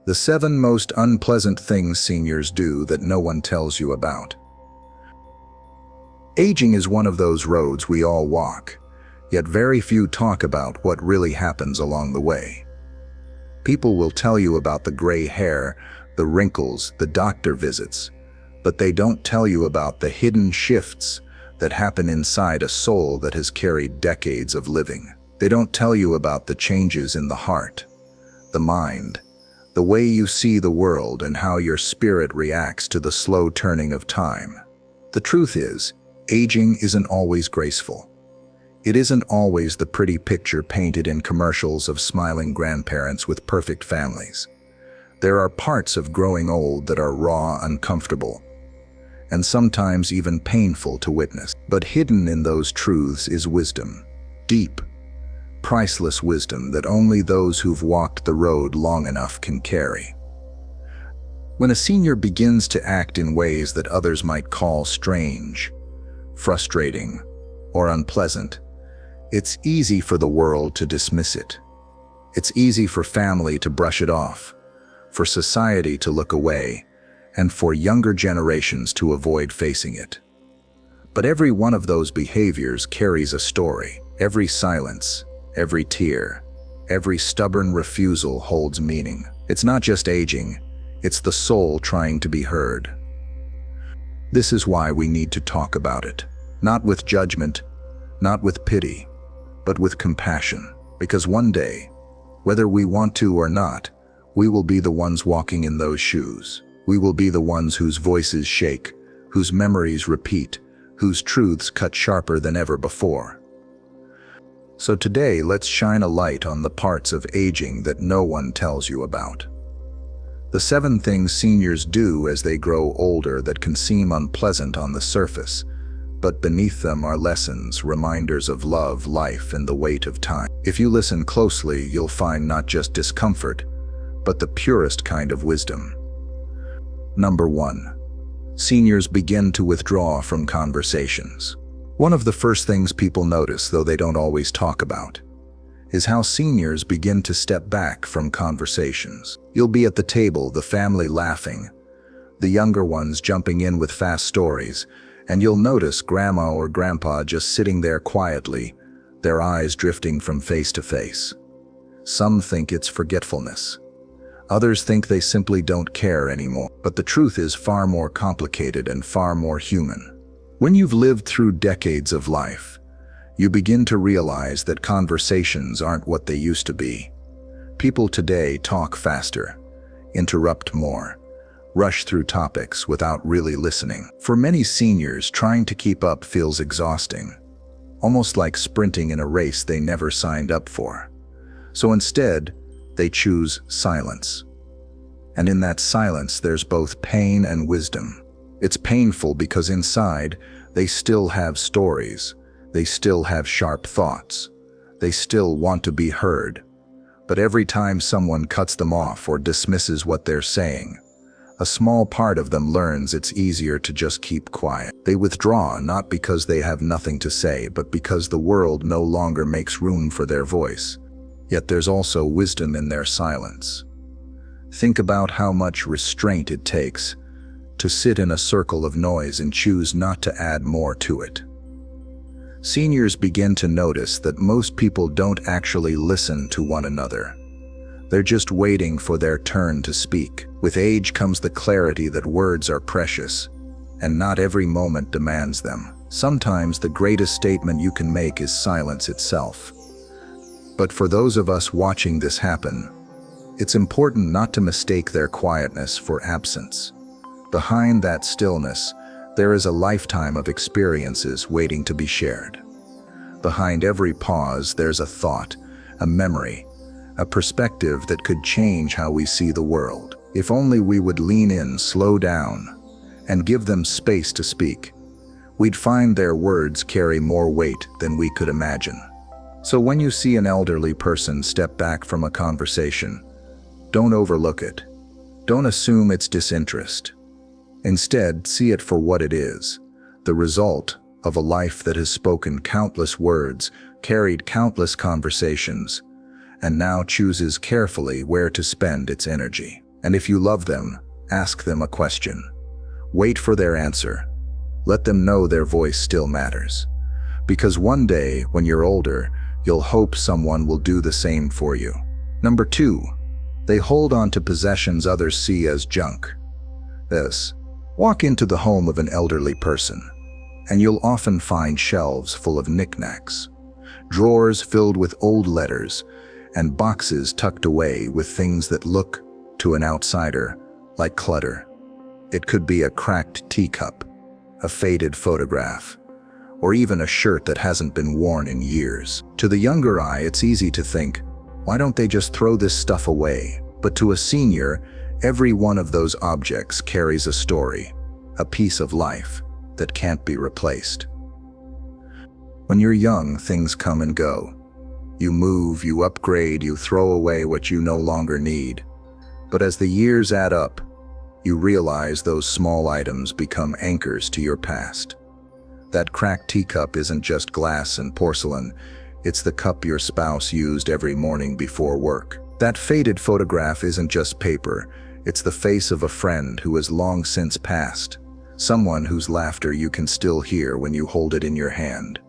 The 7 most unpleasant things seniors do that no one tells you about. Aging is one of those roads we all walk, yet very few talk about what really happens along the way. People will tell you about the gray hair, the wrinkles, the doctor visits, but they don't tell you about the hidden shifts that happen inside a soul that has carried decades of living. They don't tell you about the changes in the heart, the mind, the way you see the world, and how your spirit reacts to the slow turning of time. The truth is, aging isn't always graceful. It isn't always the pretty picture painted in commercials of smiling grandparents with perfect families. There are parts of growing old that are raw, uncomfortable, and sometimes even painful to witness. But hidden in those truths is wisdom. Deep, priceless wisdom that only those who've walked the road long enough can carry. When a senior begins to act in ways that others might call strange, frustrating, or unpleasant, it's easy for the world to dismiss it. It's easy for family to brush it off, for society to look away, and for younger generations to avoid facing it. But every one of those behaviors carries a story. Every silence, every tear, every stubborn refusal holds meaning. It's not just aging, it's the soul trying to be heard. This is why we need to talk about it. Not with judgment, not with pity, but with compassion. Because one day, whether we want to or not, we will be the ones walking in those shoes. We will be the ones whose voices shake, whose memories repeat, whose truths cut sharper than ever before. So today, let's shine a light on the parts of aging that no one tells you about. The 7 things seniors do as they grow older that can seem unpleasant on the surface, but beneath them are lessons, reminders of love, life, and the weight of time. If you listen closely, you'll find not just discomfort, but the purest kind of wisdom. Number 1. Seniors begin to withdraw from conversations. One of the first things people notice, though they don't always talk about, is how seniors begin to step back from conversations. You'll be at the table, the family laughing, the younger ones jumping in with fast stories, and you'll notice grandma or grandpa just sitting there quietly, their eyes drifting from face to face. Some think it's forgetfulness. Others think they simply don't care anymore. But the truth is far more complicated and far more human. When you've lived through decades of life, you begin to realize that conversations aren't what they used to be. People today talk faster, interrupt more, rush through topics without really listening. For many seniors, trying to keep up feels exhausting, almost like sprinting in a race they never signed up for. So instead, they choose silence. And in that silence, there's both pain and wisdom. It's painful because inside, they still have stories. They still have sharp thoughts. They still want to be heard. But every time someone cuts them off or dismisses what they're saying, a small part of them learns it's easier to just keep quiet. They withdraw not because they have nothing to say, but because the world no longer makes room for their voice. Yet there's also wisdom in their silence. Think about how much restraint it takes to sit in a circle of noise and choose not to add more to it. Seniors begin to notice that most people don't actually listen to one another. They're just waiting for their turn to speak. With age comes the clarity that words are precious, and not every moment demands them. Sometimes the greatest statement you can make is silence itself. But for those of us watching this happen, it's important not to mistake their quietness for absence. Behind that stillness, there is a lifetime of experiences waiting to be shared. Behind every pause, there's a thought, a memory, a perspective that could change how we see the world. If only we would lean in, slow down, and give them space to speak, we'd find their words carry more weight than we could imagine. So when you see an elderly person step back from a conversation, don't overlook it. Don't assume it's disinterest. Instead, see it for what it is, the result of a life that has spoken countless words, carried countless conversations, and now chooses carefully where to spend its energy. And if you love them, ask them a question. Wait for their answer. Let them know their voice still matters. Because one day, when you're older, you'll hope someone will do the same for you. Number 2, they hold on to possessions others see as junk. This. Walk into the home of an elderly person, and you'll often find shelves full of knickknacks, drawers filled with old letters, and boxes tucked away with things that look, to an outsider, like clutter. It could be a cracked teacup, a faded photograph, or even a shirt that hasn't been worn in years. To the younger eye, it's easy to think, why don't they just throw this stuff away? But to a senior, every one of those objects carries a story, a piece of life that can't be replaced. When you're young, things come and go. You move, you upgrade, you throw away what you no longer need. But as the years add up, you realize those small items become anchors to your past. That cracked teacup isn't just glass and porcelain, it's the cup your spouse used every morning before work. That faded photograph isn't just paper, it's the face of a friend who has long since passed, someone whose laughter you can still hear when you hold it in your hand.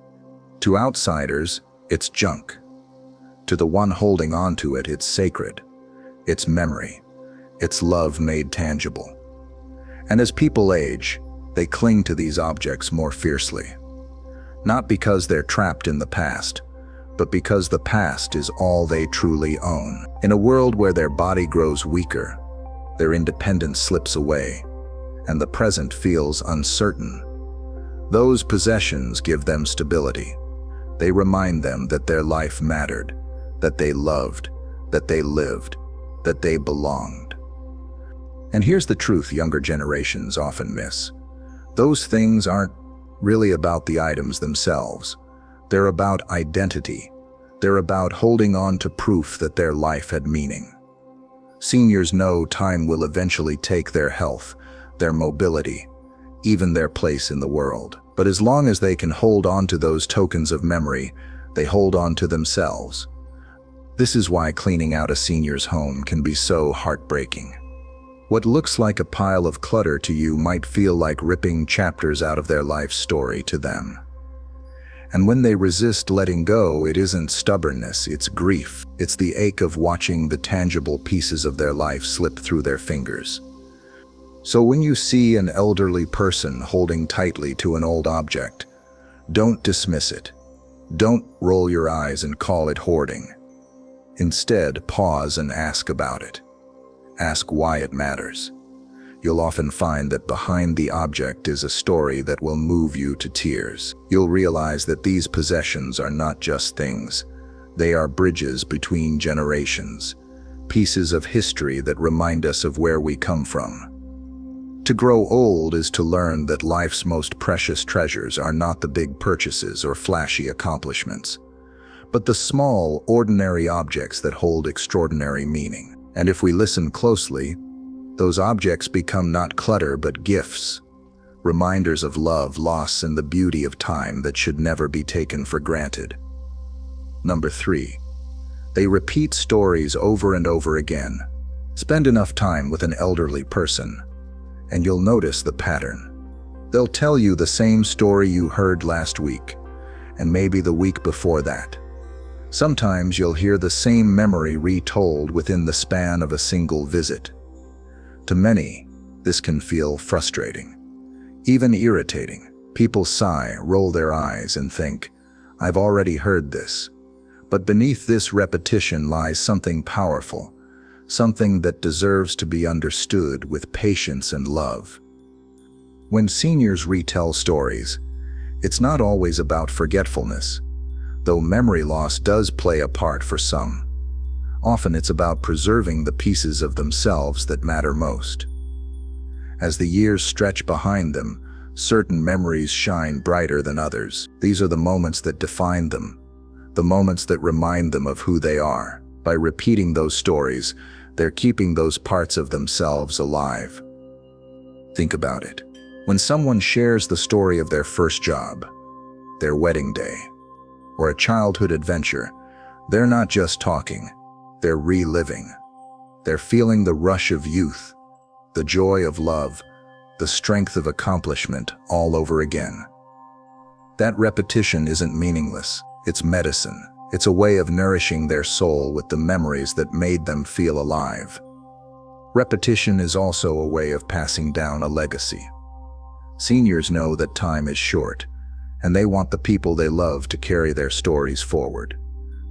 To outsiders, it's junk. To the one holding on to it, it's sacred. It's memory. It's love made tangible. And as people age, they cling to these objects more fiercely. Not because they're trapped in the past, but because the past is all they truly own. In a world where their body grows weaker, their independence slips away, and the present feels uncertain, those possessions give them stability. They remind them that their life mattered, that they loved, that they lived, that they belonged. And here's the truth younger generations often miss. Those things aren't really about the items themselves. They're about identity. They're about holding on to proof that their life had meaning. Seniors know time will eventually take their health, their mobility, even their place in the world. But as long as they can hold on to those tokens of memory, they hold on to themselves. This is why cleaning out a senior's home can be so heartbreaking. What looks like a pile of clutter to you might feel like ripping chapters out of their life story to them. And when they resist letting go, it isn't stubbornness, it's grief. It's the ache of watching the tangible pieces of their life slip through their fingers. So when you see an elderly person holding tightly to an old object, don't dismiss it. Don't roll your eyes and call it hoarding. Instead, pause and ask about it. Ask why it matters. You'll often find that behind the object is a story that will move you to tears. You'll realize that these possessions are not just things. They are bridges between generations, pieces of history that remind us of where we come from. To grow old is to learn that life's most precious treasures are not the big purchases or flashy accomplishments, but the small, ordinary objects that hold extraordinary meaning. And if we listen closely, those objects become not clutter but gifts, reminders of love, loss, and the beauty of time that should never be taken for granted. Number 3, they repeat stories over and over again. Spend enough time with an elderly person, and you'll notice the pattern. They'll tell you the same story you heard last week, and maybe the week before that. Sometimes you'll hear the same memory retold within the span of a single visit. To many, this can feel frustrating, even irritating. People sigh, roll their eyes, and think, I've already heard this. But beneath this repetition lies something powerful, something that deserves to be understood with patience and love. When seniors retell stories, it's not always about forgetfulness, though memory loss does play a part for some. Often it's about preserving the pieces of themselves that matter most. As the years stretch behind them, certain memories shine brighter than others. These are the moments that define them, the moments that remind them of who they are. By repeating those stories, they're keeping those parts of themselves alive. Think about it. When someone shares the story of their first job, their wedding day, or a childhood adventure, they're not just talking, they're reliving. They're feeling the rush of youth, the joy of love, the strength of accomplishment all over again. That repetition isn't meaningless, it's medicine. It's a way of nourishing their soul with the memories that made them feel alive. Repetition is also a way of passing down a legacy. Seniors know that time is short, and they want the people they love to carry their stories forward.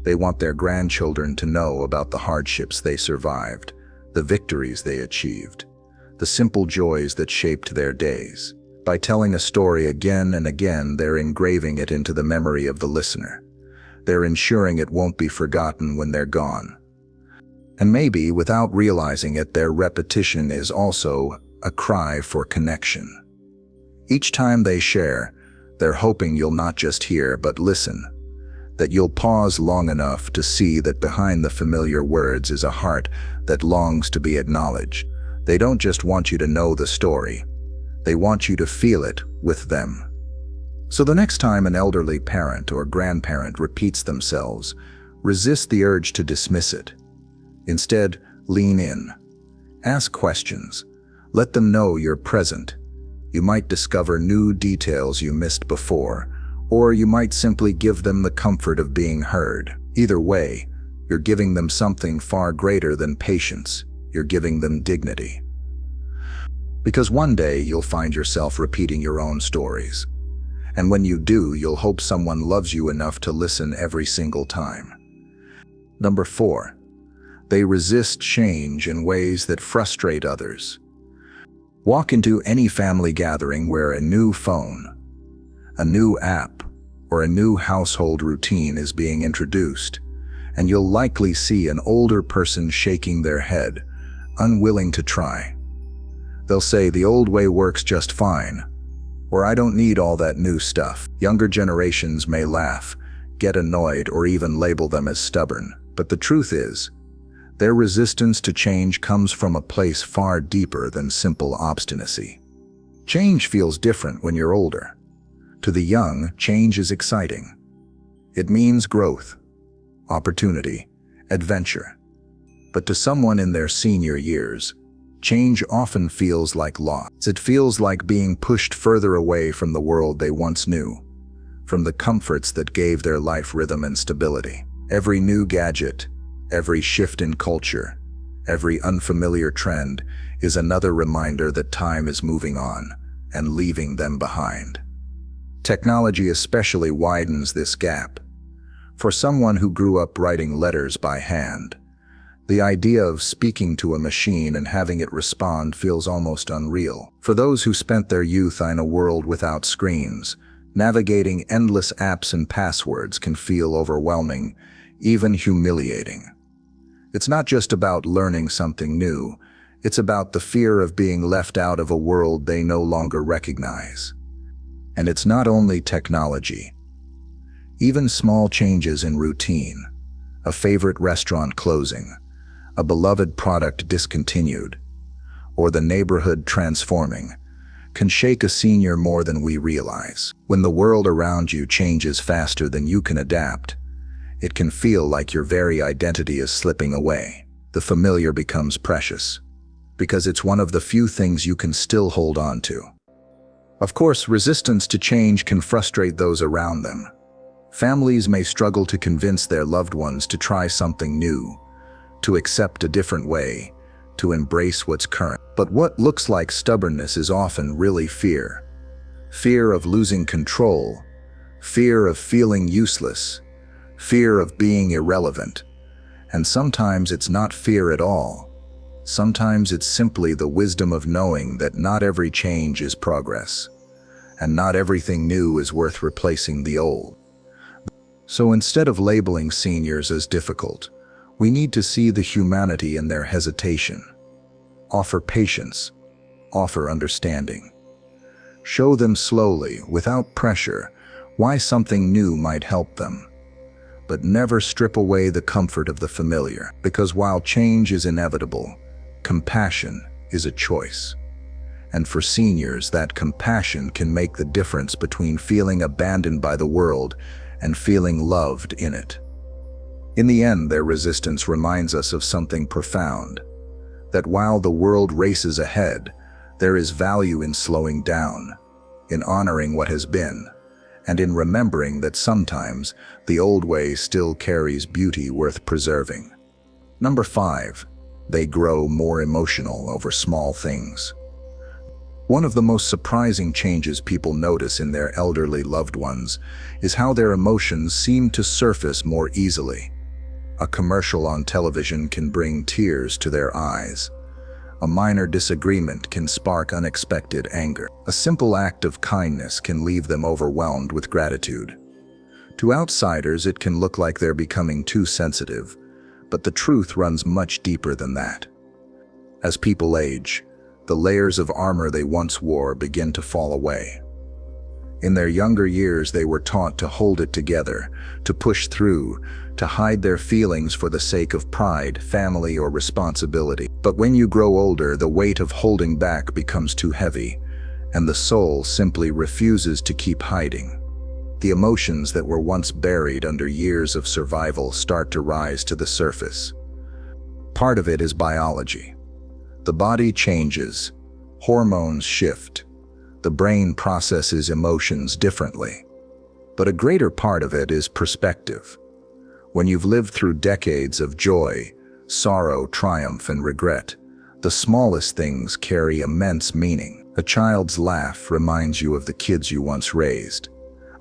They want their grandchildren to know about the hardships they survived, the victories they achieved, the simple joys that shaped their days. By telling a story again and again, they're engraving it into the memory of the listener. They're ensuring it won't be forgotten when they're gone. And maybe, without realizing it, their repetition is also a cry for connection. Each time they share, they're hoping you'll not just hear but listen, that you'll pause long enough to see that behind the familiar words is a heart that longs to be acknowledged. They don't just want you to know the story, they want you to feel it with them. So the next time an elderly parent or grandparent repeats themselves, resist the urge to dismiss it. Instead, lean in. Ask questions. Let them know you're present. You might discover new details you missed before, or you might simply give them the comfort of being heard. Either way, you're giving them something far greater than patience. You're giving them dignity. Because one day you'll find yourself repeating your own stories. And when you do, you'll hope someone loves you enough to listen every single time. Number 4. They resist change in ways that frustrate others. Walk into any family gathering where a new phone, a new app, or a new household routine is being introduced, and you'll likely see an older person shaking their head, unwilling to try. They'll say, "The old way works just fine," or "I don't need all that new stuff." Younger generations may laugh, get annoyed, or even label them as stubborn. But the truth is, their resistance to change comes from a place far deeper than simple obstinacy. Change feels different when you're older. To the young, change is exciting. It means growth, opportunity, adventure. But to someone in their senior years, change often feels like loss. It feels like being pushed further away from the world they once knew, from the comforts that gave their life rhythm and stability. Every new gadget, every shift in culture, every unfamiliar trend is another reminder that time is moving on and leaving them behind. Technology especially widens this gap. For someone who grew up writing letters by hand, the idea of speaking to a machine and having it respond feels almost unreal. For those who spent their youth in a world without screens, navigating endless apps and passwords can feel overwhelming, even humiliating. It's not just about learning something new, it's about the fear of being left out of a world they no longer recognize. And it's not only technology. Even small changes in routine, a favorite restaurant closing, a beloved product discontinued, or the neighborhood transforming, can shake a senior more than we realize. When the world around you changes faster than you can adapt, it can feel like your very identity is slipping away. The familiar becomes precious, because it's one of the few things you can still hold on to. Of course, resistance to change can frustrate those around them. Families may struggle to convince their loved ones to try something new, to accept a different way, to embrace what's current. But what looks like stubbornness is often really fear. Fear of losing control, fear of feeling useless, fear of being irrelevant. And sometimes it's not fear at all. Sometimes it's simply the wisdom of knowing that not every change is progress, and not everything new is worth replacing the old. So instead of labeling seniors as difficult, we need to see the humanity in their hesitation. Offer patience, offer understanding. Show them slowly, without pressure, why something new might help them. But never strip away the comfort of the familiar, because while change is inevitable, compassion is a choice. And for seniors, that compassion can make the difference between feeling abandoned by the world and feeling loved in it. In the end, their resistance reminds us of something profound. That while the world races ahead, there is value in slowing down, in honoring what has been, and in remembering that sometimes the old way still carries beauty worth preserving. Number 5. They grow more emotional over small things. One of the most surprising changes people notice in their elderly loved ones is how their emotions seem to surface more easily. A commercial on television can bring tears to their eyes. A minor disagreement can spark unexpected anger. A simple act of kindness can leave them overwhelmed with gratitude. To outsiders, it can look like they're becoming too sensitive, but the truth runs much deeper than that. As people age, the layers of armor they once wore begin to fall away. In their younger years, they were taught to hold it together, to push through, to hide their feelings for the sake of pride, family, or responsibility. But when you grow older, the weight of holding back becomes too heavy, and the soul simply refuses to keep hiding. The emotions that were once buried under years of survival start to rise to the surface. Part of it is biology. The body changes, hormones shift, the brain processes emotions differently. But a greater part of it is perspective. When you've lived through decades of joy, sorrow, triumph, and regret, the smallest things carry immense meaning. A child's laugh reminds you of the kids you once raised.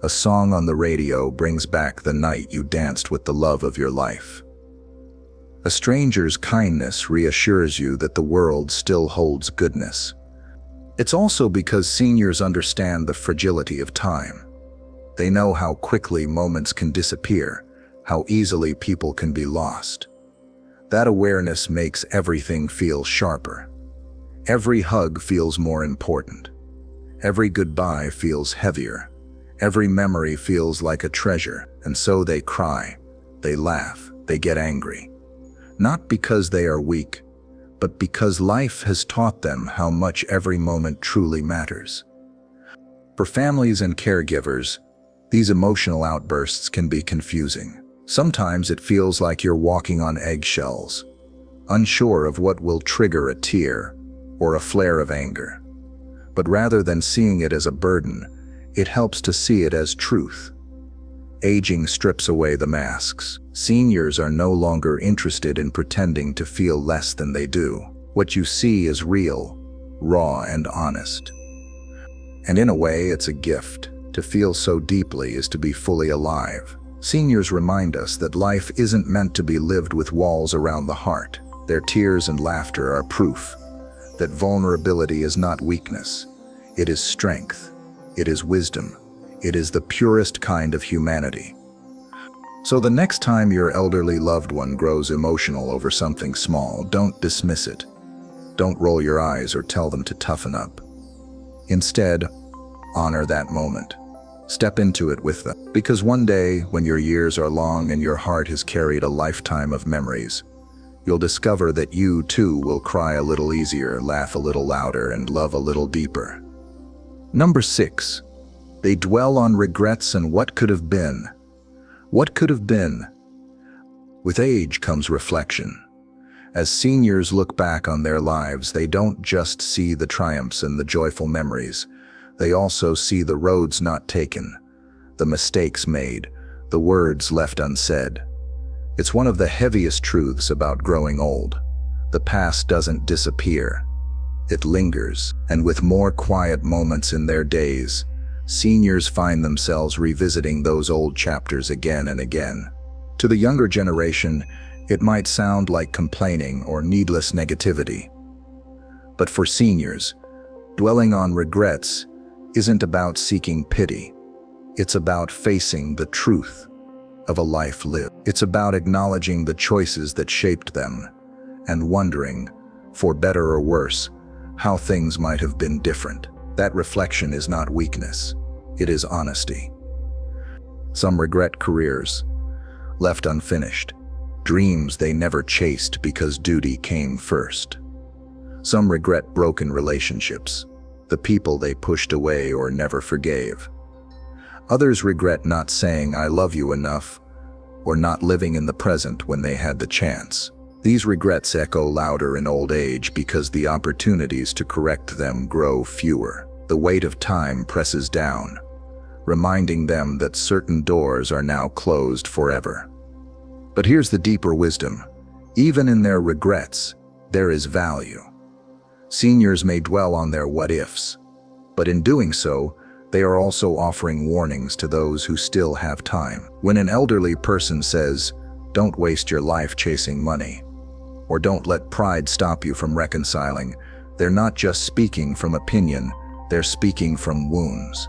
A song on the radio brings back the night you danced with the love of your life. A stranger's kindness reassures you that the world still holds goodness. It's also because seniors understand the fragility of time. They know how quickly moments can disappear, how easily people can be lost. That awareness makes everything feel sharper. Every hug feels more important. Every goodbye feels heavier. Every memory feels like a treasure, and so they cry, they laugh, they get angry. Not because they are weak, but because life has taught them how much every moment truly matters. For families and caregivers, these emotional outbursts can be confusing. Sometimes it feels like you're walking on eggshells, unsure of what will trigger a tear or a flare of anger. But rather than seeing it as a burden, it helps to see it as truth. Aging strips away the masks. Seniors are no longer interested in pretending to feel less than they do. What you see is real, raw, and honest. And in a way, it's a gift. To feel so deeply is to be fully alive. Seniors remind us that life isn't meant to be lived with walls around the heart. Their tears and laughter are proof that vulnerability is not weakness. It is strength. It is wisdom. It is the purest kind of humanity. So the next time your elderly loved one grows emotional over something small, don't dismiss it. Don't roll your eyes or tell them to toughen up. Instead, honor that moment. Step into it with them. Because one day, when your years are long and your heart has carried a lifetime of memories, you'll discover that you too will cry a little easier, laugh a little louder, and love a little deeper. Number 6. They dwell on regrets and what could have been. What could have been? With age comes reflection. As seniors look back on their lives, they don't just see the triumphs and the joyful memories. They also see the roads not taken, the mistakes made, the words left unsaid. It's one of the heaviest truths about growing old. The past doesn't disappear. It lingers, and with more quiet moments in their days, seniors find themselves revisiting those old chapters again and again. To the younger generation, it might sound like complaining or needless negativity. But for seniors, dwelling on regrets isn't about seeking pity. It's about facing the truth of a life lived. It's about acknowledging the choices that shaped them and wondering, for better or worse, how things might have been different. That reflection is not weakness. It is honesty. Some regret careers left unfinished, dreams they never chased because duty came first. Some regret broken relationships, the people they pushed away or never forgave. Others regret not saying "I love you" enough, or not living in the present when they had the chance. These regrets echo louder in old age because the opportunities to correct them grow fewer. The weight of time presses down, reminding them that certain doors are now closed forever. But here's the deeper wisdom. Even in their regrets, there is value. Seniors may dwell on their what-ifs, but in doing so, they are also offering warnings to those who still have time. When an elderly person says, "Don't waste your life chasing money," or "Don't let pride stop you from reconciling," they're not just speaking from opinion, they're speaking from wounds.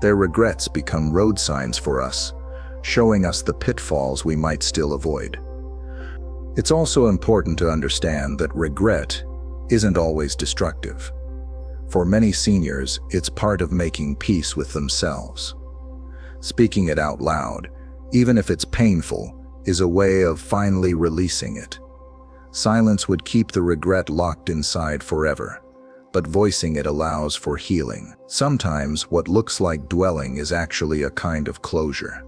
Their regrets become road signs for us, showing us the pitfalls we might still avoid. It's also important to understand that regret isn't always destructive. For many seniors, it's part of making peace with themselves. Speaking it out loud, even if it's painful, is a way of finally releasing it. Silence would keep the regret locked inside forever, but voicing it allows for healing. Sometimes what looks like dwelling is actually a kind of closure.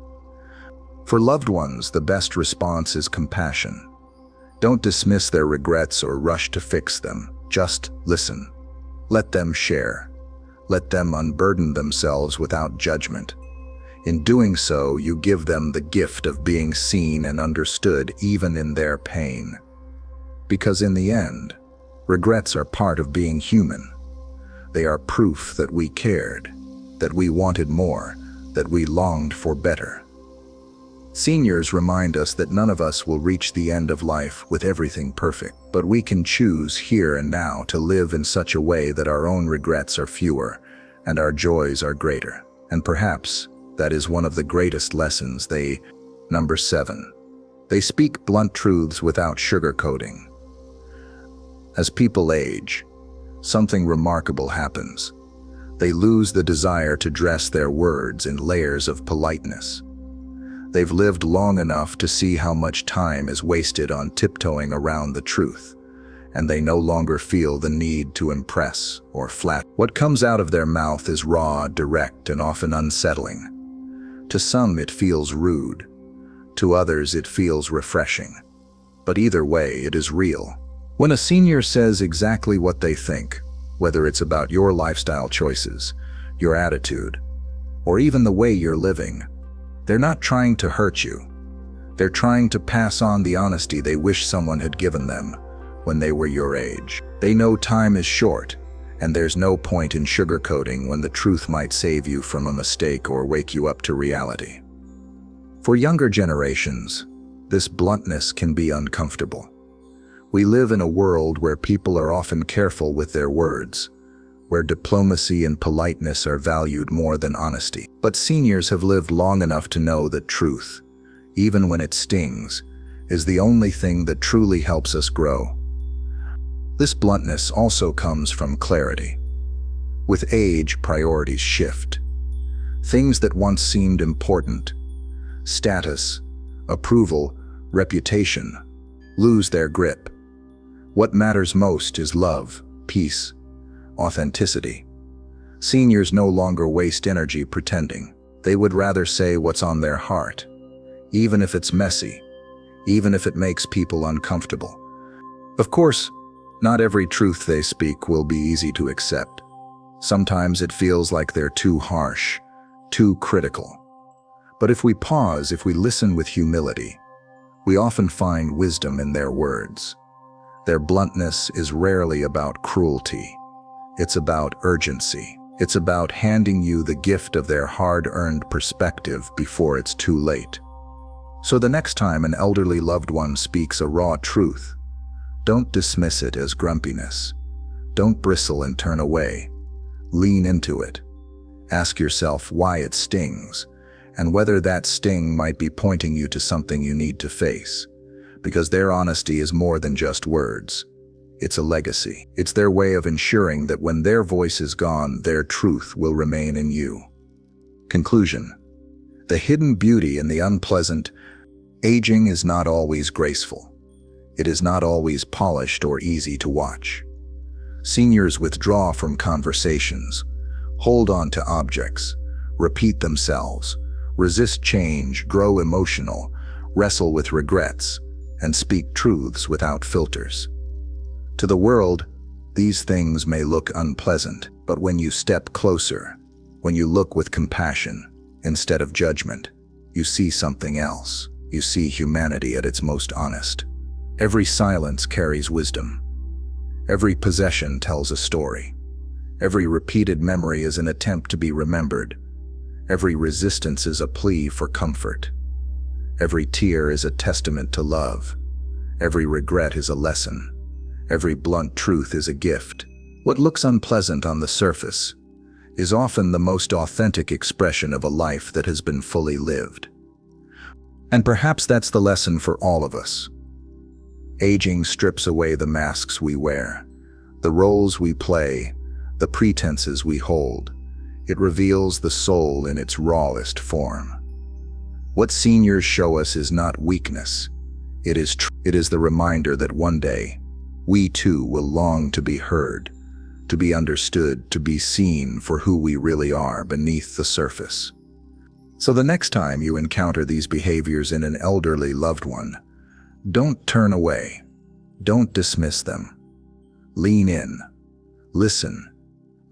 For loved ones, the best response is compassion. Don't dismiss their regrets or rush to fix them. Just listen. Let them share. Let them unburden themselves without judgment. In doing so, you give them the gift of being seen and understood even in their pain. Because in the end, regrets are part of being human. They are proof that we cared, that we wanted more, that we longed for better. Seniors remind us that none of us will reach the end of life with everything perfect, but we can choose here and now to live in such a way that our own regrets are fewer and our joys are greater. And perhaps that is one of the greatest lessons. Number 7. They speak blunt truths without sugarcoating. As people age, something remarkable happens. They lose the desire to dress their words in layers of politeness. They've lived long enough to see how much time is wasted on tiptoeing around the truth, and they no longer feel the need to impress or flatter. What comes out of their mouth is raw, direct, and often unsettling. To some it feels rude, to others it feels refreshing. But either way, it is real. When a senior says exactly what they think, whether it's about your lifestyle choices, your attitude, or even the way you're living, they're not trying to hurt you. They're trying to pass on the honesty they wish someone had given them when they were your age. They know time is short, and there's no point in sugarcoating when the truth might save you from a mistake or wake you up to reality. For younger generations, this bluntness can be uncomfortable. We live in a world where people are often careful with their words, where diplomacy and politeness are valued more than honesty. But seniors have lived long enough to know that truth, even when it stings, is the only thing that truly helps us grow. This bluntness also comes from clarity. With age, priorities shift. Things that once seemed important, status, approval, reputation, lose their grip. What matters most is love, peace, authenticity. Seniors no longer waste energy pretending. They would rather say what's on their heart, even if it's messy, even if it makes people uncomfortable. Of course, not every truth they speak will be easy to accept. Sometimes it feels like they're too harsh, too critical. But if we pause, if we listen with humility, we often find wisdom in their words. Their bluntness is rarely about cruelty. It's about urgency. It's about handing you the gift of their hard-earned perspective before it's too late. So the next time an elderly loved one speaks a raw truth, don't dismiss it as grumpiness. Don't bristle and turn away. Lean into it. Ask yourself why it stings, and whether that sting might be pointing you to something you need to face. Because their honesty is more than just words. It's a legacy. It's their way of ensuring that when their voice is gone, their truth will remain in you. Conclusion. The hidden beauty in the unpleasant. Aging is not always graceful. It is not always polished or easy to watch. Seniors withdraw from conversations, hold on to objects, repeat themselves, resist change, grow emotional, wrestle with regrets, and speak truths without filters. To the world, these things may look unpleasant, but when you step closer, when you look with compassion instead of judgment, you see something else. You see humanity at its most honest. Every silence carries wisdom. Every possession tells a story. Every repeated memory is an attempt to be remembered. Every resistance is a plea for comfort. Every tear is a testament to love. Every regret is a lesson. Every blunt truth is a gift. What looks unpleasant on the surface is often the most authentic expression of a life that has been fully lived. And perhaps that's the lesson for all of us. Aging strips away the masks we wear, the roles we play, the pretenses we hold. It reveals the soul in its rawest form. What seniors show us is not weakness. It is the reminder that one day, we too will long to be heard, to be understood, to be seen for who we really are beneath the surface. So the next time you encounter these behaviors in an elderly loved one, don't turn away. Don't dismiss them. Lean in. Listen.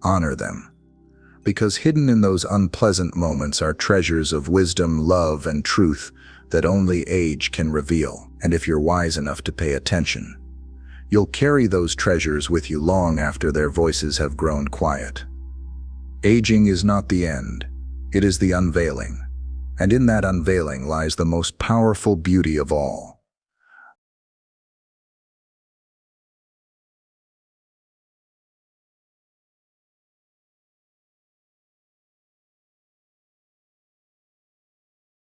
Honor them. Because hidden in those unpleasant moments are treasures of wisdom, love, and truth that only age can reveal. And if you're wise enough to pay attention, you'll carry those treasures with you long after their voices have grown quiet. Aging is not the end. It is the unveiling. And in that unveiling lies the most powerful beauty of all.